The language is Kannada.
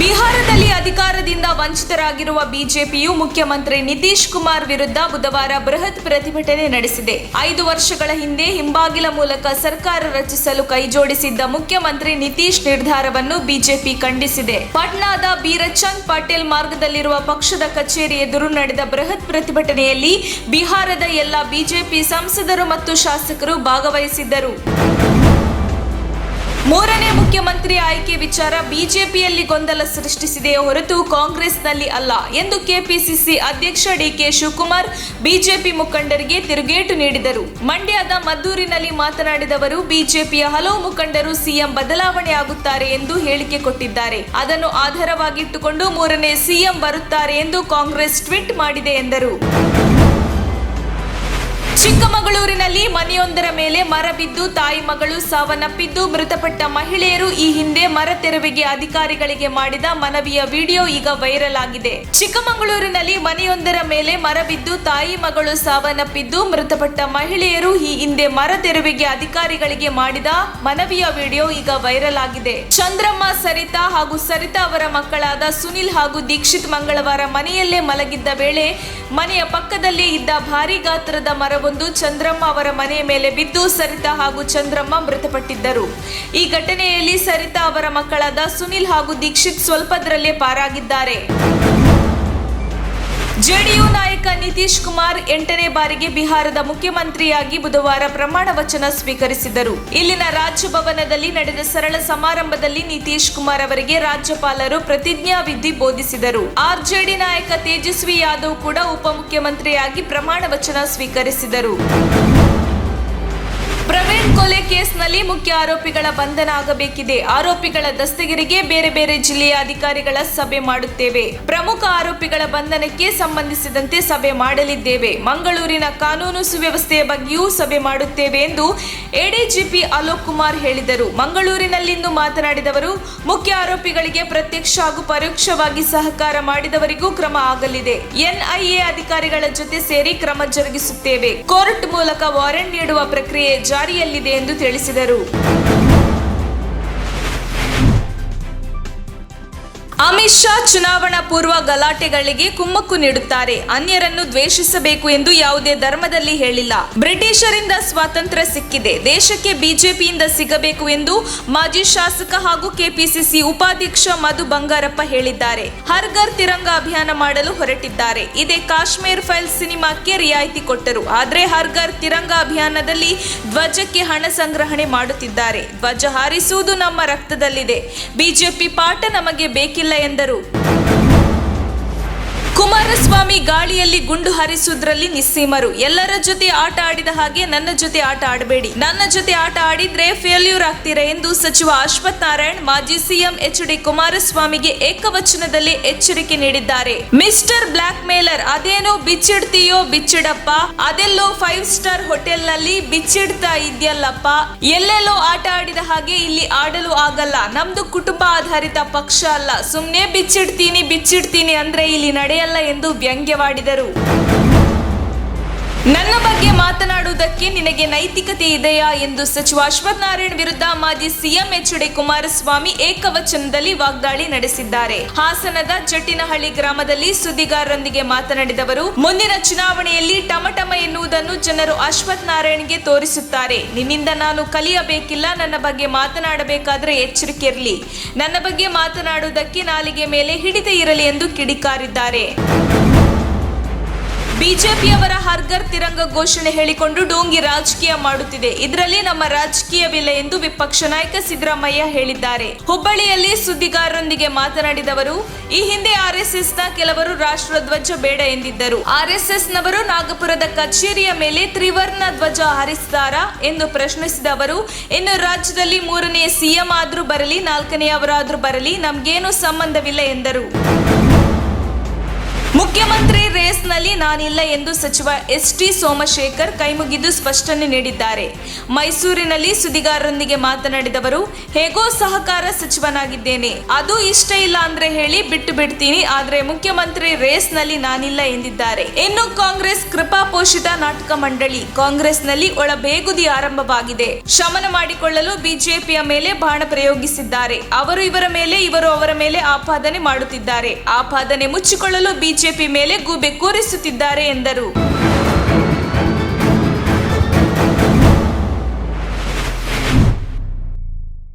ಬಿಹಾರದಲ್ಲಿ ಅಧಿಕಾರದಿಂದ ವಂಚಿತರಾಗಿರುವ ಬಿಜೆಪಿಯು ಮುಖ್ಯಮಂತ್ರಿ ನಿತೀಶ್ ಕುಮಾರ್ ವಿರುದ್ಧ ಬುಧವಾರ ಬೃಹತ್ ಪ್ರತಿಭಟನೆ ನಡೆಸಿದೆ. 5 ವರ್ಷಗಳ ಹಿಂದೆ ಹಿಂಬಾಗಿಲ ಮೂಲಕ ಸರ್ಕಾರ ರಚಿಸಲು ಕೈಜೋಡಿಸಿದ್ದ ಮುಖ್ಯಮಂತ್ರಿ ನಿತೀಶ್ ನಿರ್ಧಾರವನ್ನು ಬಿಜೆಪಿ ಖಂಡಿಸಿದೆ. ಪಾಟ್ನಾದ ಬೀರಚಂದ್ ಪಾಟೀಲ್ ಮಾರ್ಗದಲ್ಲಿರುವ ಪಕ್ಷದ ಕಚೇರಿ ಎದುರು ನಡೆದ ಬೃಹತ್ ಪ್ರತಿಭಟನೆಯಲ್ಲಿ ಬಿಹಾರದ ಎಲ್ಲ ಬಿಜೆಪಿ ಸಂಸದರು ಮತ್ತು ಶಾಸಕರು ಭಾಗವಹಿಸಿದ್ದರು. ಮೂರನೇ ಮುಖ್ಯಮಂತ್ರಿ ಆಯ್ಕೆ ವಿಚಾರ ಬಿಜೆಪಿಯಲ್ಲಿ ಗೊಂದಲ ಸೃಷ್ಟಿಸಿದೆಯೇ ಹೊರತು ಕಾಂಗ್ರೆಸ್ನಲ್ಲಿ ಅಲ್ಲ ಎಂದು ಕೆಪಿಸಿಸಿ ಅಧ್ಯಕ್ಷ ಡಿಕೆ ಶಿವಕುಮಾರ್ ಬಿಜೆಪಿ ಮುಖಂಡರಿಗೆ ತಿರುಗೇಟು ನೀಡಿದರು. ಮಂಡ್ಯದ ಮದ್ದೂರಿನಲ್ಲಿ ಮಾತನಾಡಿದ ಅವರು, ಬಿಜೆಪಿಯ ಹಲವು ಮುಖಂಡರು ಸಿಎಂ ಬದಲಾವಣೆ ಆಗುತ್ತಾರೆ ಎಂದು ಹೇಳಿಕೆ ಕೊಟ್ಟಿದ್ದಾರೆ. ಅದನ್ನು ಆಧಾರವಾಗಿಟ್ಟುಕೊಂಡು ಮೂರನೇ ಸಿಎಂ ಬರುತ್ತಾರೆ ಎಂದು ಕಾಂಗ್ರೆಸ್ ಟ್ವೀಟ್ ಮಾಡಿದೆ ಎಂದರು. ಚಿಕ್ಕಮಗಳೂರಿನಲ್ಲಿ ಮನೆಯೊಂದರ ಮೇಲೆ ಮರ ಬಿದ್ದು ತಾಯಿ ಮಗಳು ಸಾವನ್ನಪ್ಪಿದ್ದು ಮೃತಪಟ್ಟ ಮಹಿಳೆಯರು ಈ ಹಿಂದೆ ಮರ ತೆರವಿಗೆ ಅಧಿಕಾರಿಗಳಿಗೆ ಮಾಡಿದ ಮನವಿಯ ವಿಡಿಯೋ ಈಗ ವೈರಲ್ ಆಗಿದೆ. ಚಿಕ್ಕಮಗಳೂರಿನಲ್ಲಿ ಮನೆಯೊಂದರ ಮೇಲೆ ಮರ ಬಿದ್ದು ತಾಯಿ ಮಗಳು ಸಾವನ್ನಪ್ಪಿದ್ದು ಮೃತಪಟ್ಟ ಮಹಿಳೆಯರು ಈ ಹಿಂದೆ ಮರ ತೆರವಿಗೆ ಅಧಿಕಾರಿಗಳಿಗೆ ಮಾಡಿದ ಮನವಿಯ ವಿಡಿಯೋ ಈಗ ವೈರಲ್ ಆಗಿದೆ. ಚಂದ್ರಮ್ಮ, ಸರಿತಾ ಹಾಗೂ ಸರಿತಾ ಅವರ ಮಕ್ಕಳಾದ ಸುನಿಲ್ ಹಾಗೂ ದೀಕ್ಷಿತ್ ಮಂಗಳವಾರ ಮನೆಯಲ್ಲೇ ಮಲಗಿದ್ದ ವೇಳೆ ಮನೆಯ ಪಕ್ಕದಲ್ಲೇ ಇದ್ದ ಭಾರೀ ಗಾತ್ರದ ಮರವೊಂದು ಚಂದ್ರಮ್ಮ ಅವರ ಮನೆಯ ಮೇಲೆ ಬಿದ್ದು ಸರಿತಾ ಹಾಗೂ ಚಂದ್ರಮ್ಮ ಮೃತಪಟ್ಟಿದ್ದರು. ಈ ಘಟನೆಯಲ್ಲಿ ಸರಿತಾ ಅವರ ಮಕ್ಕಳಾದ ಸುನಿಲ್ ಹಾಗೂ ದೀಕ್ಷಿತ್ ಸ್ವಲ್ಪದರಲ್ಲೇ ಪಾರಾಗಿದ್ದಾರೆ. ಜೆಡಿಯು ನಾಯಕ ನಿತೀಶ್ ಕುಮಾರ್ 8ನೇ ಬಾರಿಗೆ ಬಿಹಾರದ ಮುಖ್ಯಮಂತ್ರಿಯಾಗಿ ಬುಧವಾರ ಪ್ರಮಾಣ ವಚನ ಸ್ವೀಕರಿಸಿದರು. ಇಲ್ಲಿನ ರಾಜಭವನದಲ್ಲಿ ನಡೆದ ಸರಳ ಸಮಾರಂಭದಲ್ಲಿ ನಿತೀಶ್ ಕುಮಾರ್ ಅವರಿಗೆ ರಾಜ್ಯಪಾಲರು ಪ್ರತಿಜ್ಞಾ ವಿಧಿ ಬೋಧಿಸಿದರು. ಆರ್ಜೆಡಿ ನಾಯಕ ತೇಜಸ್ವಿ ಯಾದವ್ ಕೂಡ ಉಪಮುಖ್ಯಮಂತ್ರಿಯಾಗಿ ಪ್ರಮಾಣ ವಚನ ಸ್ವೀಕರಿಸಿದರು. ಪ್ರವೀಣ್ ಕೊಲೆ ಕೇಸ್ನಲ್ಲಿ ಮುಖ್ಯ ಆರೋಪಿಗಳ ಬಂಧನ ಆಗಬೇಕಿದೆ. ಆರೋಪಿಗಳ ದಸ್ತಗಿರಿಗೆ ಬೇರೆ ಬೇರೆ ಜಿಲ್ಲೆಯ ಅಧಿಕಾರಿಗಳ ಸಭೆ ಮಾಡುತ್ತೇವೆ. ಪ್ರಮುಖ ಆರೋಪಿಗಳ ಬಂಧನಕ್ಕೆ ಸಂಬಂಧಿಸಿದಂತೆ ಸಭೆ ಮಾಡಲಿದ್ದೇವೆ. ಮಂಗಳೂರಿನ ಕಾನೂನು ಸುವ್ಯವಸ್ಥೆಯ ಬಗ್ಗೆಯೂ ಸಭೆ ಮಾಡುತ್ತೇವೆ ಎಂದು ಎಡಿಜಿಪಿ ಅಲೋಕ್ ಕುಮಾರ್ ಹೇಳಿದರು. ಮಂಗಳೂರಿನಲ್ಲಿಂದು ಮಾತನಾಡಿದವರು, ಮುಖ್ಯ ಆರೋಪಿಗಳಿಗೆ ಪ್ರತ್ಯಕ್ಷ ಹಾಗೂ ಪರೋಕ್ಷವಾಗಿ ಸಹಕಾರ ಮಾಡಿದವರಿಗೂ ಕ್ರಮ ಆಗಲಿದೆ. ಎನ್ಐಎ ಅಧಿಕಾರಿಗಳ ಜೊತೆ ಸೇರಿ ಕ್ರಮ ಜರುಗಿಸುತ್ತೇವೆ. ಕೋರ್ಟ್ ಮೂಲಕ ವಾರೆಂಟ್ ನೀಡುವ ಪ್ರಕ್ರಿಯೆ ಜಾರಿಯಲ್ಲಿದೆ ಎಂದು ತಿಳಿಸಿದರು. ಅಮಿತ್ ಶಾ ಚುನಾವಣಾ ಪೂರ್ವ ಗಲಾಟೆಗಳಿಗೆ ಕುಮ್ಮಕ್ಕು ನೀಡುತ್ತಾರೆ. ಅನ್ಯರನ್ನು ದ್ವೇಷಿಸಬೇಕು ಎಂದು ಯಾವುದೇ ಧರ್ಮದಲ್ಲಿ ಹೇಳಿಲ್ಲ. ಬ್ರಿಟಿಷರಿಂದ ಸ್ವಾತಂತ್ರ್ಯ ಸಿಕ್ಕಿದೆ, ದೇಶಕ್ಕೆ ಬಿಜೆಪಿಯಿಂದ ಸಿಗಬೇಕು ಎಂದು ಮಾಜಿ ಶಾಸಕ ಹಾಗೂ ಕೆಪಿಸಿಸಿ ಉಪಾಧ್ಯಕ್ಷ ಮಧು ಬಂಗಾರಪ್ಪ ಹೇಳಿದ್ದಾರೆ. ಹರ್ ಘರ್ ತಿರಂಗ ಅಭಿಯಾನ ಮಾಡಲು ಹೊರಟಿದ್ದಾರೆ. ಇದೇ ಕಾಶ್ಮೀರ್ ಫೈಲ್ ಸಿನಿಮಾಕ್ಕೆ ರಿಯಾಯಿತಿ ಕೊಟ್ಟರು. ಆದರೆ ಹರ್ ಘರ್ ತಿರಂಗ ಅಭಿಯಾನದಲ್ಲಿ ಧ್ವಜಕ್ಕೆ ಹಣ ಸಂಗ್ರಹಣೆ ಮಾಡುತ್ತಿದ್ದಾರೆ. ಧ್ವಜ ಹಾರಿಸುವುದು ನಮ್ಮ ರಕ್ತದಲ್ಲಿದೆ. ಬಿಜೆಪಿ ಪಾಠ ನಮಗೆ ಬೇಕಿಲ್ಲ ಎಂದರು. ಕುಮಾರಸ್ವಾಮಿ ಗಾಳಿಯಲ್ಲಿ ಗುಂಡು ಹಾರಿಸುವುದರಲ್ಲಿ ನಿಸ್ಸೀಮರು. ಎಲ್ಲರ ಜೊತೆ ಆಟ ಆಡಿದ ಹಾಗೆ ನನ್ನ ಜೊತೆ ಆಟ ಆಡಬೇಡಿ. ನನ್ನ ಜೊತೆ ಆಟ ಆಡಿದ್ರೆ ಫೇಲ್ಯೂರ್ ಆಗ್ತೀರಾ ಎಂದು ಸಚಿವ ಅಶ್ವಥ್ ನಾರಾಯಣ್ ಮಾಜಿ ಸಿಎಂ ಎಚ್.ಡಿ. ಕುಮಾರಸ್ವಾಮಿಗೆ ಏಕವಚನದಲ್ಲಿ ಎಚ್ಚರಿಕೆ ನೀಡಿದ್ದಾರೆ. ಮಿಸ್ಟರ್ ಬ್ಲಾಕ್ ಮೇಲರ್, ಅದೇನೋ ಬಿಚ್ಚಿಡ್ತೀಯೋ ಬಿಚ್ಚಿಡಪ್ಪ, ಅದೆಲ್ಲೋ 5 ಸ್ಟಾರ್ ಹೋಟೆಲ್ನಲ್ಲಿ ಬಿಚ್ಚಿಡ್ತಾ ಇದೆಯಲ್ಲಪ್ಪ. ಎಲ್ಲೆಲ್ಲೋ ಆಟ ಆಡಿದ ಹಾಗೆ ಇಲ್ಲಿ ಆಡಲು ಆಗಲ್ಲ. ನಮ್ದು ಕುಟುಂಬ ಆಧಾರಿತ ಪಕ್ಷ ಅಲ್ಲ. ಸುಮ್ನೆ ಬಿಚ್ಚಿಡ್ತೀನಿ ಅಂದ್ರೆ ಇಲ್ಲಿ ನಡೆಯಲ್ಲ ಎಂದು ವ್ಯಂಗ್ಯವಾಡಿದರು. ನನ್ನ ಬಗ್ಗೆ ಮಾತನಾಡುವುದಕ್ಕೆ ನಿನಗೆ ನೈತಿಕತೆ ಇದೆಯಾ ಎಂದು ಸಚಿವ ಅಶ್ವಥ್ ನಾರಾಯಣ್ ವಿರುದ್ಧ ಮಾಜಿ ಸಿಎಂ ಎಚ್.ಡಿ. ಕುಮಾರಸ್ವಾಮಿ ಏಕವಚನದಲ್ಲಿ ವಾಗ್ದಾಳಿ ನಡೆಸಿದ್ದಾರೆ. ಹಾಸನದ ಜಟ್ಟಿನಹಳ್ಳಿ ಗ್ರಾಮದಲ್ಲಿ ಸುದ್ದಿಗಾರರೊಂದಿಗೆ ಮಾತನಾಡಿದವರು, ಮುಂದಿನ ಚುನಾವಣೆಯಲ್ಲಿ ಟಮಟಮ ಎನ್ನುವುದನ್ನು ಜನರು ಅಶ್ವಥ್ ನಾರಾಯಣ್ಗೆ ತೋರಿಸುತ್ತಾರೆ. ನಿನ್ನಿಂದ ನಾನು ಕಲಿಯಬೇಕಿಲ್ಲ. ನನ್ನ ಬಗ್ಗೆ ಮಾತನಾಡಬೇಕಾದ್ರೆ ಎಚ್ಚರಿಕೆ ಇರಲಿ. ನನ್ನ ಬಗ್ಗೆ ಮಾತನಾಡುವುದಕ್ಕೆ ನಾಲಿಗೆ ಮೇಲೆ ಹಿಡಿತ ಇರಲಿ ಎಂದು ಕಿಡಿಕಾರಿದ್ದಾರೆ. ಬಿಜೆಪಿಯವರ ಹರ್ ಘರ್ ತಿರಂಗ ಘೋಷಣೆ ಹೇಳಿಕೊಂಡು ಡೋಂಗಿ ರಾಜಕೀಯ ಮಾಡುತ್ತಿದೆ. ಇದರಲ್ಲಿ ನಮ್ಮ ರಾಜಕೀಯವಿಲ್ಲ ಎಂದು ವಿಪಕ್ಷ ನಾಯಕ ಸಿದ್ದರಾಮಯ್ಯ ಹೇಳಿದ್ದಾರೆ. ಹುಬ್ಬಳ್ಳಿಯಲ್ಲಿ ಸುದ್ದಿಗಾರರೊಂದಿಗೆ ಮಾತನಾಡಿದವರು, ಈ ಹಿಂದೆ ಆರ್ಎಸ್ಎಸ್ನ ಕೆಲವರು ರಾಷ್ಟ್ರಧ್ವಜ ಬೇಡ ಎಂದಿದ್ದರು. ಆರ್ಎಸ್ಎಸ್ನವರು ನಾಗಪುರದ ಕಚೇರಿಯ ಮೇಲೆ ತ್ರಿವರ್ಣ ಧ್ವಜ ಹಾರಿಸಿದಾರಾ ಎಂದು ಪ್ರಶ್ನಿಸಿದ ಅವರು, ಇನ್ನು ರಾಜ್ಯದಲ್ಲಿ 3ನೇ ಸಿಎಂ ಆದ್ರೂ ಬರಲಿ, 4ನೇಯವರಾದ್ರೂ ಬರಲಿ, ನಮ್ಗೇನು ಸಂಬಂಧವಿಲ್ಲ ಎಂದರು. ಮುಖ್ಯಮಂತ್ರಿ ರೇಸ್ನಲ್ಲಿ ನಾನಿಲ್ಲ ಎಂದು ಸಚಿವ ಎಸ್.ಟಿ. ಸೋಮಶೇಖರ್ ಕೈಮುಗಿದು ಸ್ಪಷ್ಟನೆ ನೀಡಿದ್ದಾರೆ. ಮೈಸೂರಿನಲ್ಲಿ ಸುದ್ದಿಗಾರರೊಂದಿಗೆ ಮಾತನಾಡಿದವರು, ಹೇಗೋ ಸಹಕಾರ ಸಚಿವನಾಗಿದ್ದೇನೆ, ಅದು ಇಷ್ಟ ಇಲ್ಲ ಅಂದ್ರೆ ಹೇಳಿ ಬಿಟ್ಟು ಬಿಡ್ತೀನಿ, ಆದ್ರೆ ಮುಖ್ಯಮಂತ್ರಿ ರೇಸ್ನಲ್ಲಿ ನಾನಿಲ್ಲ ಎಂದಿದ್ದಾರೆ. ಇನ್ನು ಕಾಂಗ್ರೆಸ್ ಕೃಪಾಪೋಷಿತ ನಾಟಕ ಮಂಡಳಿ ಕಾಂಗ್ರೆಸ್ನಲ್ಲಿ ಒಳಬೇಗುದಿ ಆರಂಭವಾಗಿದೆ. ಶಮನ ಮಾಡಿಕೊಳ್ಳಲು ಬಿಜೆಪಿಯ ಮೇಲೆ ಬಾಣ ಪ್ರಯೋಗಿಸಿದ್ದಾರೆ. ಅವರು ಇವರ ಮೇಲೆ, ಇವರು ಅವರ ಮೇಲೆ ಆಪಾದನೆ ಮಾಡುತ್ತಿದ್ದಾರೆ. ಆಪಾದನೆ ಮುಚ್ಚಿಕೊಳ್ಳಲು ಬಿಜೆಪಿ ಮೇಲೆ ಗೂಬೆ ಕೂರಿಸುತ್ತಿದ್ದಾರೆ ಎಂದರು.